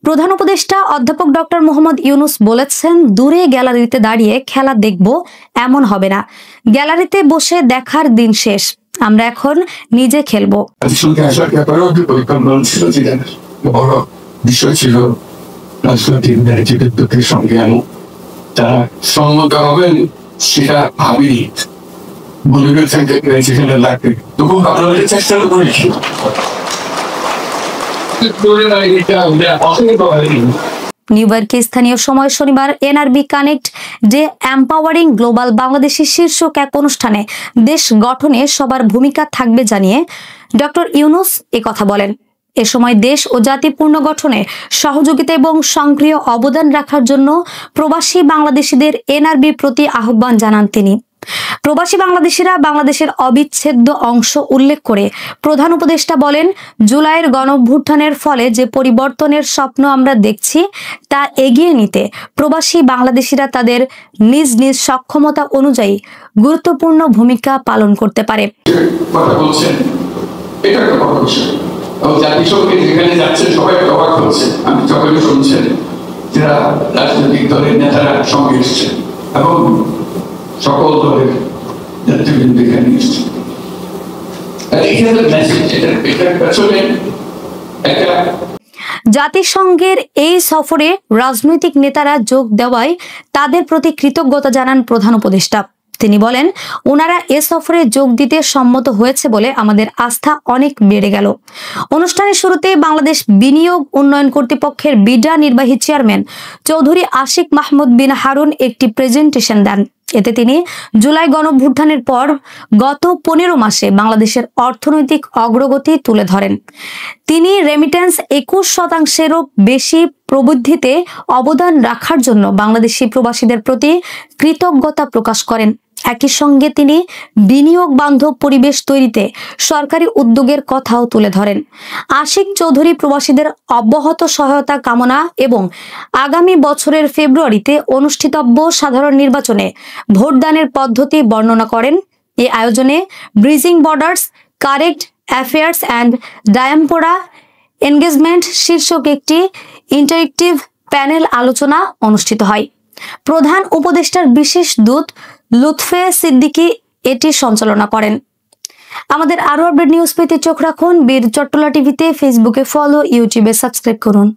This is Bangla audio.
প্রধান উপদেষ্টা অধ্যাপক ডক্টর মোহাম্মদ ইউনূস বলেছেন, দূরে গ্যালারিতে দাঁড়িয়ে খেলা দেখব এমন হবে না, গ্যালারিতে বসে দেখার দিন শেষ, আমরা এখন নিজে খেলবো। বড় বিষয় ছিল রাজনৈতিক নেতৃত্বের সঙ্গে তারা সম্মত হবেন সেটা ভাবিনি, মনে করছেন যে সেখানে লাগবে, তবু আপনাদের চেষ্টা করেছি। নিউ ইয়র্কে স্থানীয় সময় শনিবার NRB connect day empowering global Bangladeshi শীর্ষক এক অনুষ্ঠানে দেশ গঠনে সবার ভূমিকা থাকবে জানিয়ে ডক্টর ইউনূস কথা বলেন। এ সময় দেশ ও জাতি পুনর্গঠনে সহযোগিতা এবং সক্রিয় অবদান রাখার জন্য প্রবাসী বাংলাদেশিদের এনআরবির প্রতি আহ্বান জানান তিনি। প্রবাসী বাংলাদেশিরা বাংলাদেশের অবিচ্ছেদ্য অংশ উল্লেখ করে প্রধান উপদেষ্টা বলেন, জুলাইয়ের গণঅভ্যুত্থানের ফলে যে পরিবর্তনের স্বপ্ন আমরা দেখছি তা এগিয়ে নিতে প্রবাসী বাংলাদেশিরা তাদের নিজ নিজ সক্ষমতা অনুযায়ী গুরুত্বপূর্ণ ভূমিকা পালন করতে পারে। জাতিসংঘে যেখানে যাচ্ছে সবাই অবাক হচ্ছে, আমি সকলে শুনছেন যারা রাজনৈতিক দলের নেতারা সঙ্গে এসছেন এবং সকল দলের নেতৃবৃন্দ এখানে এসছেন। জাতিসংঘের এই সফরে রাজনৈতিক নেতারা যোগ দেওয়ায় তাদের প্রতি কৃতজ্ঞতা জানান প্রধান উপদেষ্টা। তিনি বলেন, ওনারা এ সফরে যোগ দিতে সম্মত হয়েছে বলে আমাদের আস্থা অনেক বেড়ে গেল। অনুষ্ঠানের শুরুতে বাংলাদেশ বিনিয়োগ উন্নয়ন কর্তৃপক্ষের বিডা নির্বাহী চেয়ারম্যান চৌধুরী আশিক মাহমুদ বিন হারুন একটি প্রেজেন্টেশন দেন। এতে তিনি জুলাই গণঅভ্যুত্থানের পর গত 15 মাসে বাংলাদেশের অর্থনৈতিক অগ্রগতি তুলে ধরেন। তিনি রেমিটেন্স 21%-এরও বেশি প্রবৃদ্ধিতে অবদান রাখার জন্য বাংলাদেশি প্রবাসীদের প্রতি কৃতজ্ঞতা প্রকাশ করেন। একই সঙ্গে তিনি বিনিয়োগ বান্ধব পরিবেশ তৈরিতে সরকারি উদ্যোগের কথাও তুলে ধরেন। আশিক চৌধুরী প্রবাসীদের অব্যাহত সহায়তা কামনা এবং আগামী বছরের ফেব্রুয়ারিতে অনুষ্ঠিতব্য সাধারণ নির্বাচনে ভোটদানের পদ্ধতি বর্ণনা করেন। এই আয়োজনে bridging borders, current affairs and diaspora engagement শীর্ষক একটি ইন্টারেক্টিভ প্যানেল আলোচনা অনুষ্ঠিত হয়। প্রধান উপদেষ্টার বিশেষ দূত লুৎফে সিদ্দিকী এটি সঞ্চালনা করেন। আমাদের আরো আপডেট নিউজ পেতে চোখ রাখুন বীর চট্টলা টিভিতে, ফেসবুকে ফলো, ইউটিউবে সাবস্ক্রাইব করুন।